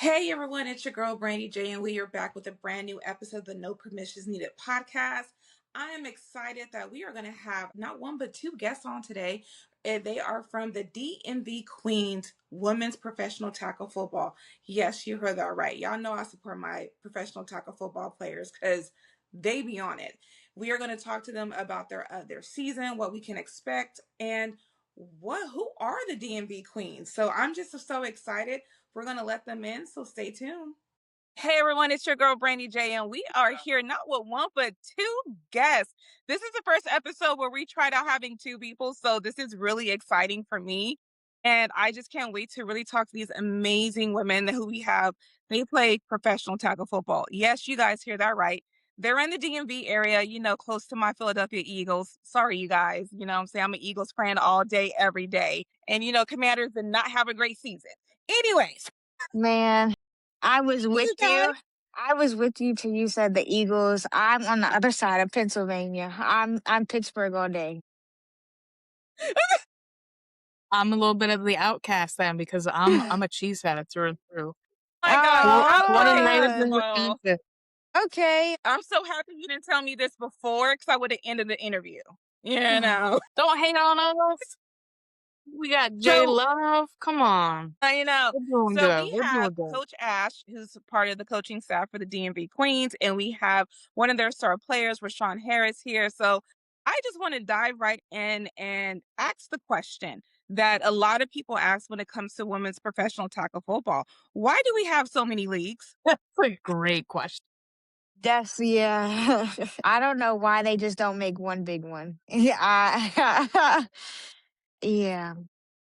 Hey everyone, it's your girl Brandee J, and we are back with a brand new episode of the No Permissions Needed podcast. I am excited that we are going to have not one but two guests on today, and they are from the DMV Queens Women's Professional Tackle Football. Yes, you heard that right. Y'all know I support my professional tackle football players because they be on it. We are going to talk to them about their season, what we can expect, and who are the DMV Queens. So I'm just so excited. We're going to let them in, so stay tuned. Hey everyone, it's your girl Brandee J, and we are here not with one but two guests. This is the first episode where we tried out having two people, so this is really exciting for me. And I just can't wait to really talk to these amazing women who we have. They play professional tackle football. Yes, you guys hear that right. They're in the DMV area, close to my Philadelphia Eagles. Sorry, you guys. What I'm saying, I'm an Eagles fan all day, every day. And, Commanders did not have a great season. Anyways, Man, I was with you guys. you. I was with you till you said the Eagles. I'm on the other side of Pennsylvania. I'm Pittsburgh all day. I'm a little bit of the outcast then because I'm a cheesehead through and through. Oh my gosh. Born and Okay, raised first in of all, Wisconsin. Okay. I'm so happy you didn't tell me this before because I would have ended the interview. Don't hate on us. We got J So, Love. Come on. I know. We're doing So good. we We're have doing good. Coach Ash, who's part of the coaching staff for the DMV Queens, and we have one of their star players, Rachon Harris, here. So I just want to dive right in and ask the question that a lot of people ask when it comes to women's professional tackle football. Why do we have so many leagues? That's a great question. Yeah. I don't know why they just don't make one big one. Yeah. Yeah.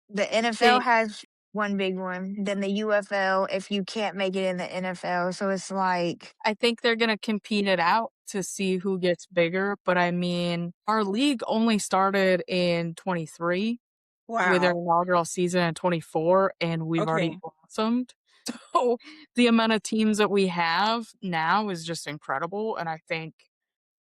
The NFL has one big one, then the UFL if you can't make it in the NFL. So it's like, I think they're going to compete it out to see who gets bigger. But I mean, our league only started in 23 with our Wow. inaugural season in 24, and we've already Okay. blossomed. So the amount of teams that we have now is just incredible. And I think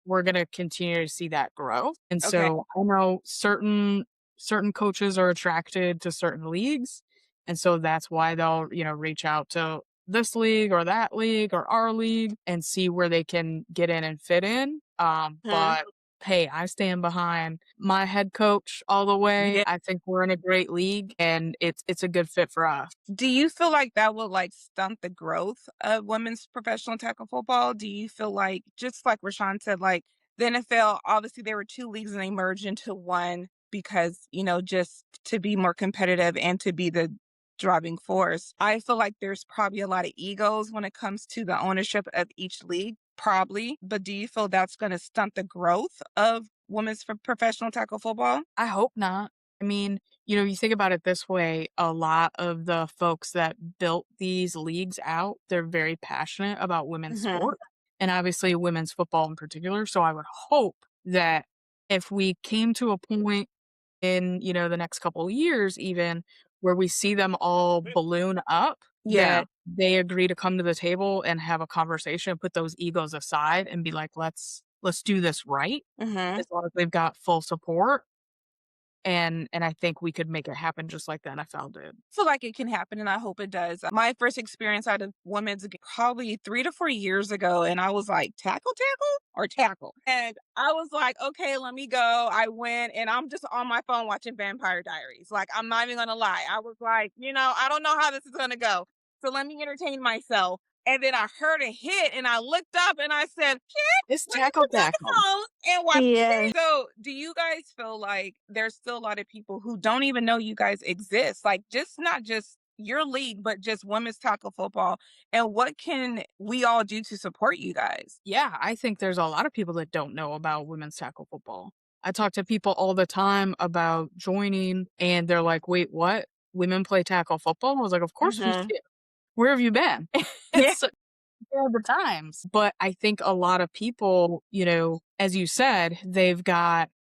we're going to continue to see that grow. And Okay. so I know certain coaches are attracted to certain leagues. And so that's why they'll, reach out to this league or that league or our league and see where they can get in and fit in. But hey, I stand behind my head coach all the way. Yeah. I think we're in a great league and it's a good fit for us. Do you feel like that will stunt the growth of women's professional tackle football? Do you feel like, just like Rachon said, like the NFL, obviously there were two leagues and they merged into one because, just to be more competitive and to be the driving force. I feel like there's probably a lot of egos when it comes to the ownership of each league, probably. But do you feel that's going to stunt the growth of women's professional tackle football? I hope not. I mean, you think about it this way, a lot of the folks that built these leagues out, they're very passionate about women's sport and obviously women's football in particular. So I would hope that if we came to a point in, the next couple of years, even where we see them all balloon up, Yeah. that they agree to come to the table and have a conversation, put those egos aside and be like, let's do this right. As long as they've got full support. And I think we could make it happen just like the NFL did. Feel like it can happen, and I hope it does. My first experience out of women's probably 3 to 4 years ago, and I was like, tackle or tackle? And I was like, okay, let me go. I went, and I'm just on my phone watching Vampire Diaries. Like, I'm not even gonna lie. I was like, I don't know how this is gonna go. So let me entertain myself. And then I heard a hit, and I looked up, and I said, It's tackle. and watch. yeah. So, do you guys feel like there's still a lot of people who don't even know you guys exist? Like, just not just your league, but just women's tackle football. And what can we all do to support you guys? Yeah, I think there's a lot of people that don't know about women's tackle football. I talk to people all the time about joining, and they're like, wait, what? Women play tackle football? I was like, of course we do. Where have you been? It's all the times. But I think a lot of people, as you said, they've got,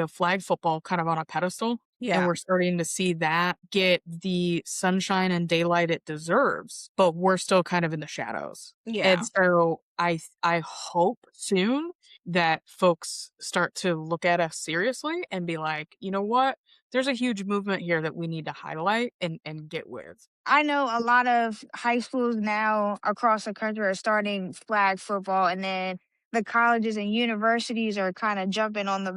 flag football kind of on a pedestal. And Yeah. we're starting to see that get the sunshine and daylight it deserves, but we're still kind of in the shadows. And Yeah. so I hope soon that folks start to look at us seriously and be like, you know what? There's a huge movement here that we need to highlight and get with. I know a lot of high schools now across the country are starting flag football, and then the colleges and universities are kind of jumping on the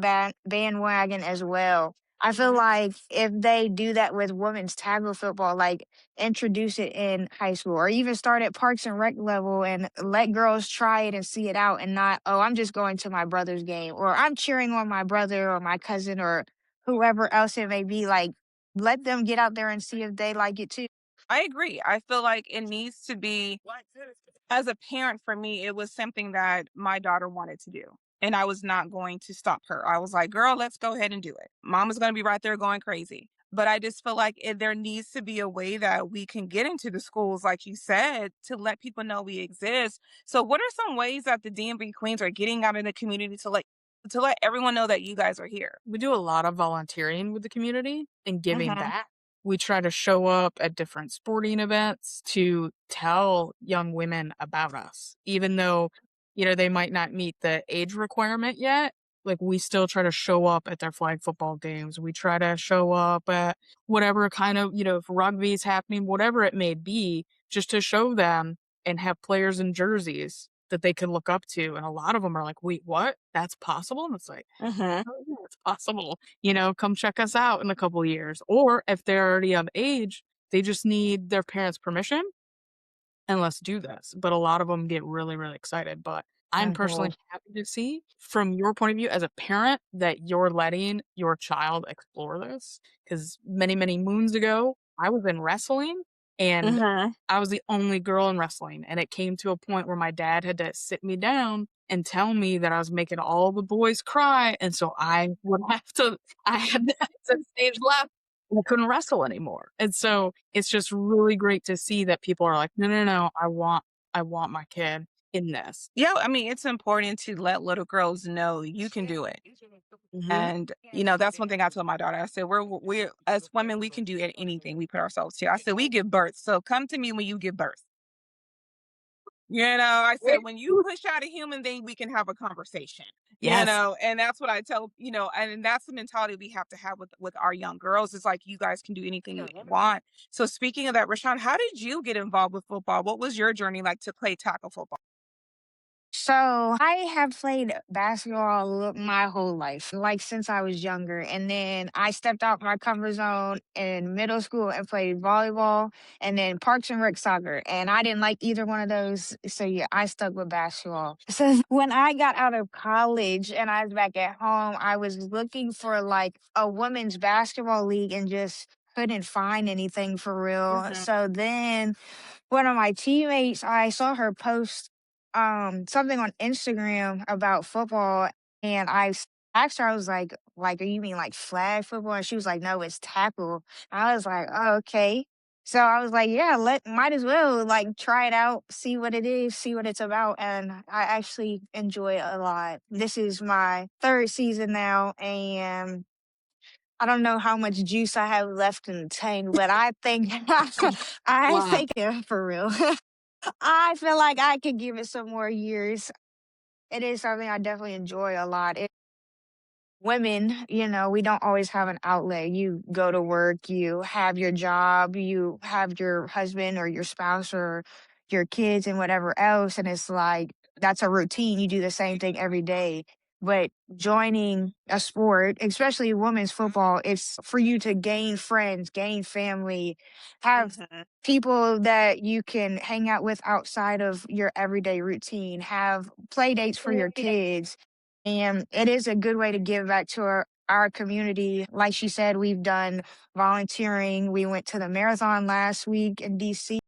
bandwagon as well. I feel like if they do that with women's tackle football, like introduce it in high school or even start at parks and rec level and let girls try it and see it out and not, oh, I'm just going to my brother's game or I'm cheering on my brother or my cousin or whoever else it may be. Like, let them get out there and see if they like it too. I agree. I feel like it needs to be, as a parent, for me, it was something that my daughter wanted to do. And I was not going to stop her. I was like, girl, let's go ahead and do it. Mama's going to be right there going crazy. But I just feel like there needs to be a way that we can get into the schools, like you said, to let people know we exist. So, what are some ways that the DMV Queens are getting out in the community to let everyone know that you guys are here? We do a lot of volunteering with the community and giving Mm-hmm. back. We try to show up at different sporting events to tell young women about us, even though, they might not meet the age requirement yet. Like, we still try to show up at their flag football games. We try to show up at whatever kind of, if rugby's happening, whatever it may be, just to show them and have players in jerseys that they can look up to. And a lot of them are like, wait, what? That's possible? And it's like, Mm-hmm. oh, yeah, it's possible. Come check us out in a couple years. Or if they're already of age, they just need their parents' permission and let's do this. But a lot of them get really, really excited. But I'm personally Mhm. happy to see from your point of view as a parent that you're letting your child explore this. Because many, many moons ago, I was in wrestling and Mm-hmm. I was the only girl in wrestling. And it came to a point where my dad had to sit me down and tell me that I was making all the boys cry. And so I had to exit stage left and I couldn't wrestle anymore. And so it's just really great to see that people are like, no, no, no, I want my kid in this. Yeah, I mean, it's important to let little girls know you can do it. Mhm. And, that's one thing I told my daughter. I said, we're as women, we can do anything we put ourselves to. I said, we give birth. So come to me when you give birth. I said, when you push out a human being, we can have a conversation, Yes. and that's what I tell, and that's the mentality we have to have with our young girls. It's like, you guys can do anything you want. So speaking of that, Rachon, how did you get involved with football? What was your journey like to play tackle football? So I have played basketball my whole life, like since I was younger. And then I stepped out my comfort zone in middle school and played volleyball and then parks and rec soccer. And I didn't like either one of those. So yeah, I stuck with basketball. So when I got out of college and I was back at home, I was looking for like a women's basketball league and just couldn't find anything for real. Hmm. So then one of my teammates, I saw her post something on Instagram about football and asked her, I was like, are you mean like flag football? And she was like, no, it's tackle. I was like, oh, okay. So I was like, yeah, might as well like try it out, see what it is, see what it's about. And I actually enjoy it a lot. This is my third season now and I don't know how much juice I have left in the tank, but I think I Wow. think it for real. I feel like I could give it some more years. It is something I definitely enjoy a lot. Women, we don't always have an outlet. You go to work, you have your job, you have your husband or your spouse or your kids and whatever else. And it's like, that's a routine. You do the same thing every day. But joining a sport, especially women's football, it's for you to gain friends, gain family, have Hmm. people that you can hang out with outside of your everyday routine, have play dates for your kids, and it is a good way to give back to our community. Like she said, we've done volunteering. We went to the marathon last week in DC.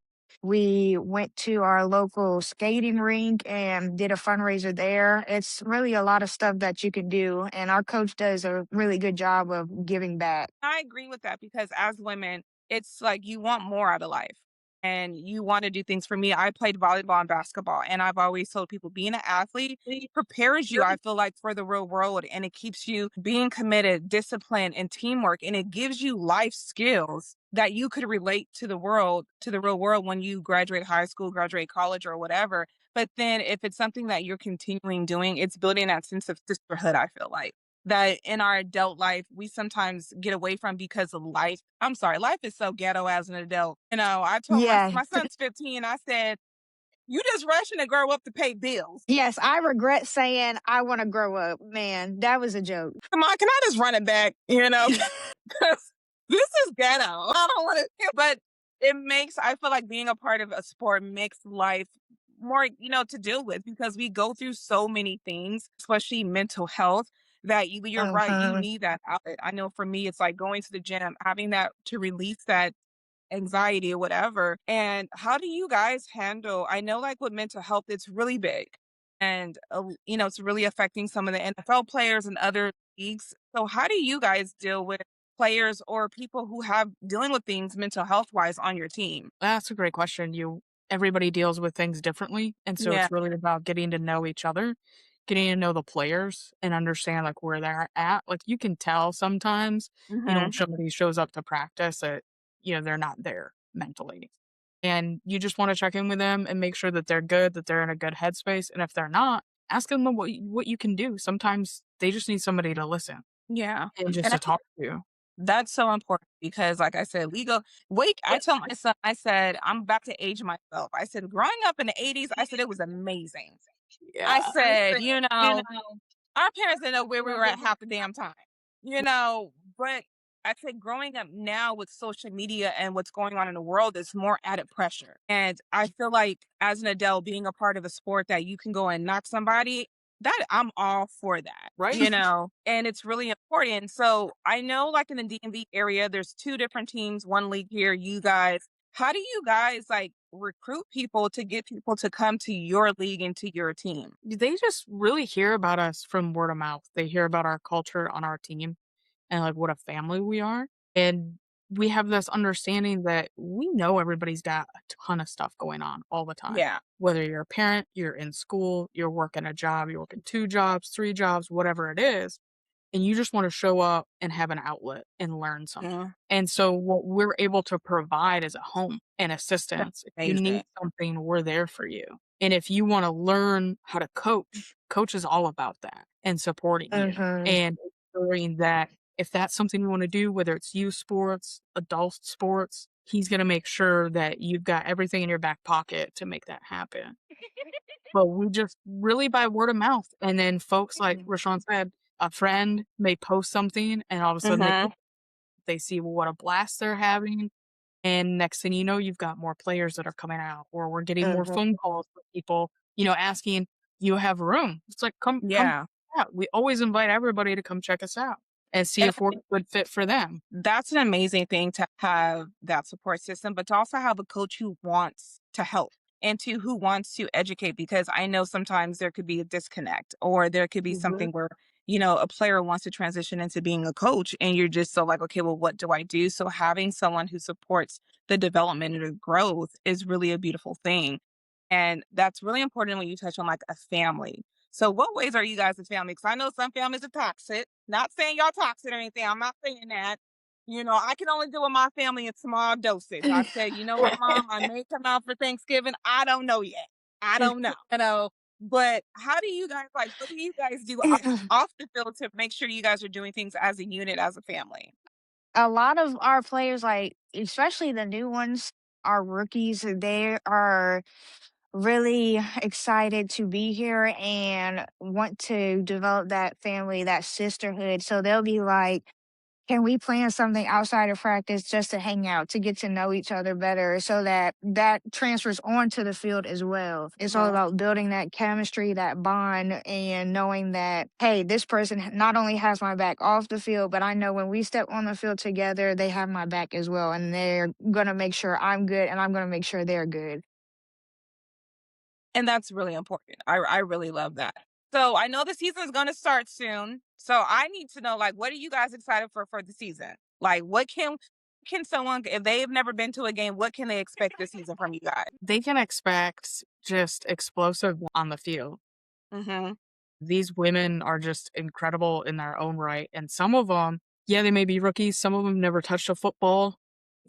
We went to our local skating rink and did a fundraiser there. It's really a lot of stuff that you can do. And our coach does a really good job of giving back. I agree with that because as women, it's like you want more out of life. and you want to do things. For me, I played volleyball and basketball, and I've always told people being an athlete prepares you, I feel like, for the real world, and it keeps you being committed, disciplined, and teamwork, and it gives you life skills that you could relate to the world, to the real world when you graduate high school, graduate college, or whatever. But then if it's something that you're continuing doing, it's building that sense of sisterhood, I feel like. That in our adult life, we sometimes get away from because of life. I'm sorry, life is so ghetto as an adult. I told Yeah. my son's 15, I said, you just rushing to grow up to pay bills. Yes, I regret saying I want to grow up. Man, that was a joke. Come on, can I just run it back? Because this is ghetto. I don't want to, but it makes, I feel like being a part of a sport makes life more, to deal with because we go through so many things, especially mental health, that you're right. You Uh-huh. need that outlet. I know for me, it's like going to the gym, having that to release that anxiety or whatever. And how do you guys handle, I know like with mental health, it's really big and, it's really affecting some of the NFL players and other leagues. So how do you guys deal with players or people who have dealing with things mental health wise on your team? That's a great question. Everybody deals with things differently, and so Yeah. it's really about getting to know each other, getting to know the players and understand like where they're at. Like you can tell sometimes, when Hmm. somebody shows up to practice that, they're not there mentally. And you just want to check in with them and make sure that they're good, that they're in a good headspace. And if they're not, ask them what you can do. Sometimes they just need somebody to listen Yeah. and just And I to think talk to. that's so important because, like I said, I tell my son, I said, I'm about to age myself. I said, growing up in the 80s, I said, it was amazing. I Yeah. said, our parents didn't know where we were at half the damn time, but I think growing up now with social media and what's going on in the world is more added pressure. And I feel like as an adult, being a part of a sport that you can go and knock somebody, that I'm all for that, Right? and it's really important. So I know like in the DMV area, there's two different teams, one league here, you guys. How do you guys like recruit people to get people to come to your league and to your team? They just really hear about us from word of mouth. They hear about our culture on our team and like what a family we are. And we have this understanding that we know everybody's got a ton of stuff going on all the time. Yeah. Whether you're a parent, you're in school, you're working a job, you're working two jobs, three jobs, whatever it is, and you just want to show up and have an outlet and learn something. Yeah. And so what we're able to provide is a home and That's assistance. If you need amazing. something, we're there for you. And if you want to learn how to coach, coach is all about that and supporting you Uh-huh. and ensuring that if that's something you want to do, whether it's youth sports, adult sports, he's going to make sure that you've got everything in your back pocket to make that happen. But we just really by word of mouth. And then folks, like Rachon said, a friend may post something and all of a sudden Hmm. they see what a blast they're having. And next thing you know, you've got more players that are coming out, or we're getting more Uh-huh. phone calls from people, asking, you have room? It's like, come Yeah. out. We always invite everybody to come check us out and see if we're a good fit for them. That's an amazing thing to have that support system, but to also have a coach who wants to help and to who wants to educate because I know sometimes there could be a disconnect or there could be Mhm. something where, a player wants to transition into being a coach and you're just so like, okay, well, what do I do? So having someone who supports the development and the growth is really a beautiful thing. And that's really important when you touch on like a family. So what ways are you guys a family? Because I know some families are toxic. Not saying y'all toxic or anything. I'm not saying that. I can only deal with my family in small dosage. I said, you know what, mom, I may come out for Thanksgiving. I don't know yet. I don't know. But how do you guys like what do you guys do off the field to make sure you guys are doing things as a unit, as a family? A lot of our players, like especially the new ones, are rookies. They are really excited to be here and want to develop that family, that sisterhood. So they'll be like, can we plan something outside of practice just to hang out, to get to know each other better so that that transfers onto the field as well? It's all Mhm. about building that chemistry, that bond, and knowing that, hey, this person not only has my back off the field, but I know when we step on the field together, they have my back as well. And they're going to make sure I'm good and I'm going to make sure they're good. And that's really important. I really love that. So I know the season is going to start soon. So I need to know, like, what are you guys excited for the season? Like, what can Can someone, if they've never been to a game, what can they expect this season from you guys? They can expect just explosive on the field. Mm-hmm. These women are just incredible in their own right. And some of them, yeah, they may be rookies. Some of them never touched a football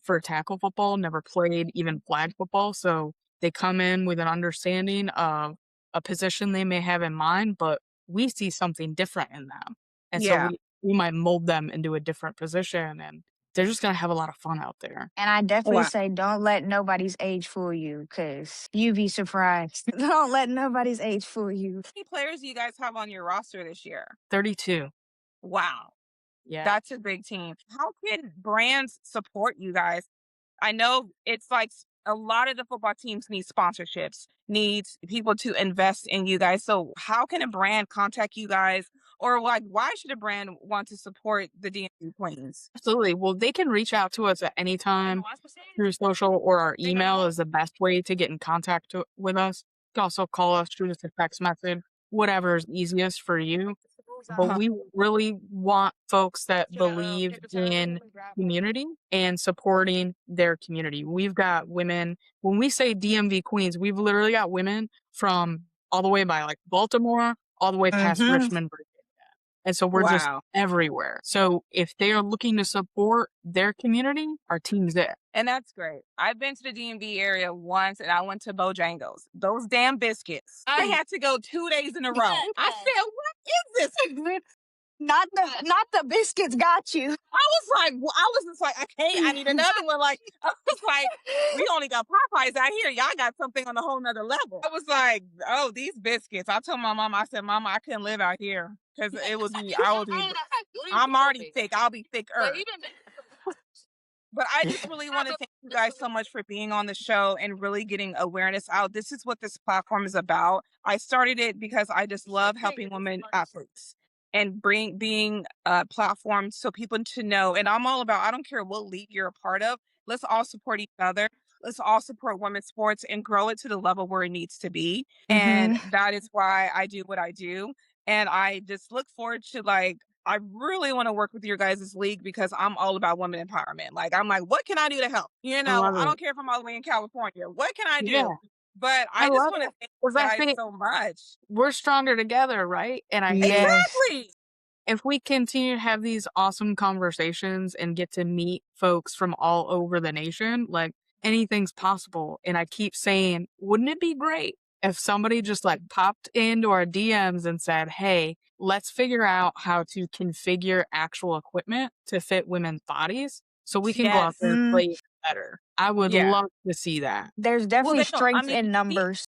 for tackle football, never played even flag football. So they come in with an understanding of a position they may have in mind, but we see something different in them. And so Yeah. we might mold them into a different position, and they're just going to have a lot of fun out there. And I definitely Wow. say don't let nobody's age fool you, because you'd be surprised. Don't let nobody's age fool you. How many players do you guys have on your roster this year? 32. Wow. Yeah. That's a big team. How can brands support you guys? I know it's like a lot of the football teams need sponsorships, needs people to invest in you guys. So how can a brand contact you guys? Or like, why should a brand want to support the DMV Queens? Absolutely. Well, they can reach out to us at any time through social, or our email is the best way to get in contact with us. You can also call us, shoot us a text message, whatever is easiest for you. But Uh-huh. we really want folks that believe in community and supporting their community. We've got women, when we say DMV Queens, we've literally got women from all the way by like Baltimore, all the way past Mm-hmm. Richmond, Virginia. And so we're just Wow. everywhere. So if they are looking to support their community, our team's there. And that's great. I've been to the DMV area once and I went to Bojangles. Those damn biscuits. I had to go 2 days in a row. I said, what is this? Not the biscuits got you. I was just like, okay, I need another one. Like, I was like, we only got Popeyes out here. Y'all got something on a whole nother level. I was like, oh, these biscuits. I told my mom, I said, Mama, I couldn't live out here because it was me. I'm already thick. I'll be thicker. But I just really want to thank you guys so much for being on the show and really getting awareness out. This is what this platform is about. I started it because I just love helping women athletes and being a platform so people to know. And I'm all about, I don't care what league you're a part of. Let's all support each other. Let's all support women's sports and grow it to the level where it needs to be. And Mm-hmm. that is why I do what I do. And I just look forward to like, I really want to work with your guys' league because I'm all about women empowerment. Like, I'm like, what can I do to help? You I know, love I it. don't care if I'm all the way in California. What can I Yeah, do? But I I just love want to it. thank Because you I guys think so much. we're stronger together, right? And I think Yes. Exactly. if we continue to have these awesome conversations and get to meet folks from all over the nation, like anything's possible. And I keep saying, wouldn't it be great if somebody just like popped into our DMs and said, hey, let's figure out how to configure actual equipment to fit women's bodies so we can go out Yes. there and play better. I would Yeah. love to see that. There's Well, definitely they don't, I strength mean, in numbers.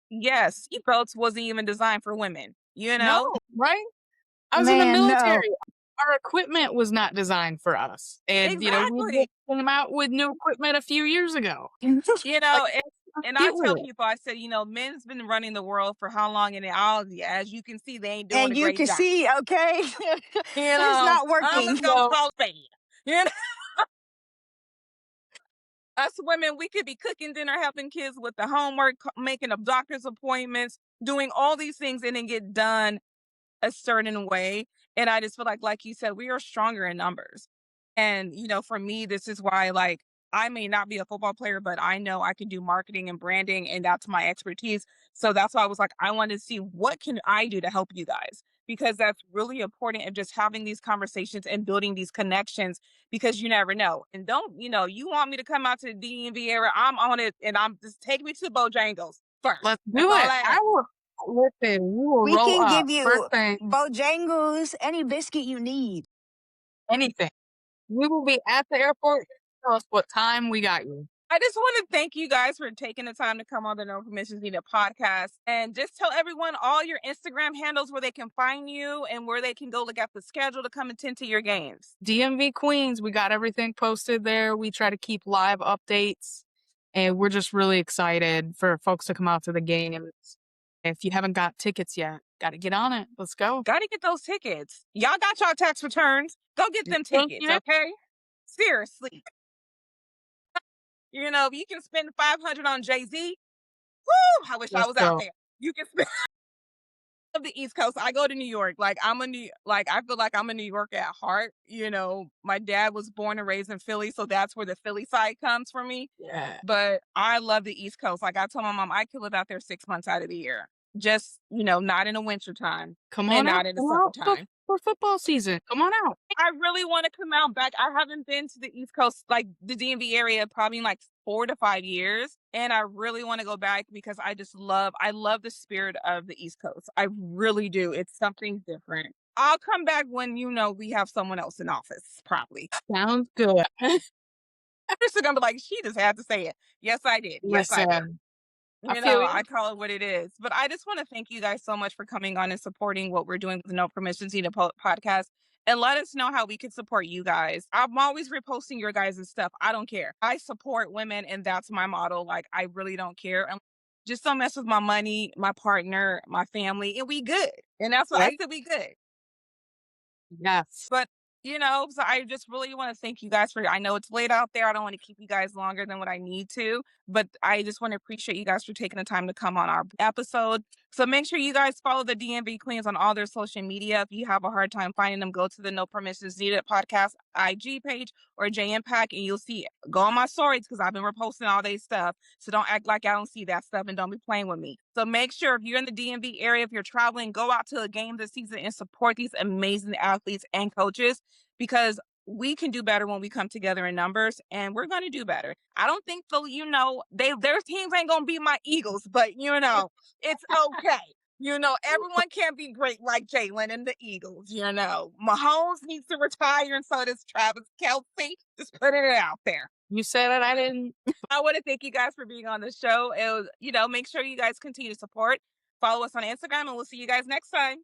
yes, seatbelts wasn't even designed for women, you No, know? right? I was in the Man, no. military. Our equipment was not designed for us. And, we Exactly. just came out with new equipment a few years ago. You Like, know, and I get with tell it. people, I said, men's been running the world for how long? And as you can see, they ain't doing And a you great can job. see, okay, You it's know, not I'm working. just gonna call it fade. You know, us women, we could be cooking dinner, helping kids with the homework, making up doctor's appointments, doing all these things, and then get done a certain way. And I just feel like you said, we are stronger in numbers. And, for me, this is why, like, I may not be a football player, but I know I can do marketing and branding, and that's my expertise. So that's why I was like, I want to see what can I do to help you guys, because that's really important of just having these conversations and building these connections, because you never know. And don't, you want me to come out to the DMV area, I'm on it, and I'm just take me to Bojangles first. Let's That's do all it. I I ask. will listen, we will We roll can up. give First you thing, Bojangles, any biscuit you need. anything. We will be at the airport. Tell us what time we got you. I just want to thank you guys for taking the time to come on the No Permissions Needed podcast, and just tell everyone all your Instagram handles where they can find you and where they can go look at the schedule to come attend to your games. DMV Queens, we got everything posted there. We try to keep live updates, and we're just really excited for folks to come out to the games. If you haven't got tickets yet, got to get on it. Let's go. Got to get those tickets. Y'all got y'all tax returns. Go get them Thank tickets, you. okay? Seriously. If you can spend 500 on Jay-Z, whoo, I wish I Let's was out go. there. You can spend Of the East Coast. I go to New York. Like I feel like I'm a New Yorker at heart. My dad was born and raised in Philly, so that's where the Philly side comes for me. Yeah. But I love the East Coast. Like I told my mom, I could live out there 6 months out of the year. Just, not in the winter time Come and on out. not in the Come out summertime. for football season. Come on out. I really want to come out back. I haven't been to the East Coast, like the DMV area, probably in like 4 to 5 years. And I really want to go back because I love the spirit of the East Coast. I really do. It's something different. I'll come back when, we have someone else in office, probably. Sounds good. Just gonna be like, she just had to say it. Yes, I did. Yes, I did. Listen, I feel you. I call it what it is. But I just want to thank you guys so much for coming on and supporting what we're doing with the No Permissions Needed podcast. And let us know how we can support you guys. I'm always reposting your guys' stuff. I don't care. I support women, and that's my motto. Like, I really don't care. And just don't mess with my money, my partner, my family, and we good. And that's what I said, we good. Yes. But so I just really want to thank you guys I know it's late out there. I don't want to keep you guys longer than what I need to, but I just want to appreciate you guys for taking the time to come on our episode. So make sure you guys follow the DMV Queens on all their social media. If you have a hard time finding them, go to the No Permissions Needed podcast IG page or J Impact, and you'll see it. Go on my stories because I've been reposting all their stuff. So don't act like I don't see that stuff and don't be playing with me. So make sure if you're in the DMV area, if you're traveling, go out to a game this season and support these amazing athletes and coaches because we can do better when we come together in numbers, and we're going to do better. I don't think their teams ain't going to beat my Eagles, but it's okay. Everyone can't be great like Jalen and the Eagles. Mahomes needs to retire, and so does Travis Kelce. Just putting it out there. You said it. I didn't. I want to thank you guys for being on the show. It was, make sure you guys continue to support. Follow us on Instagram, and we'll see you guys next time.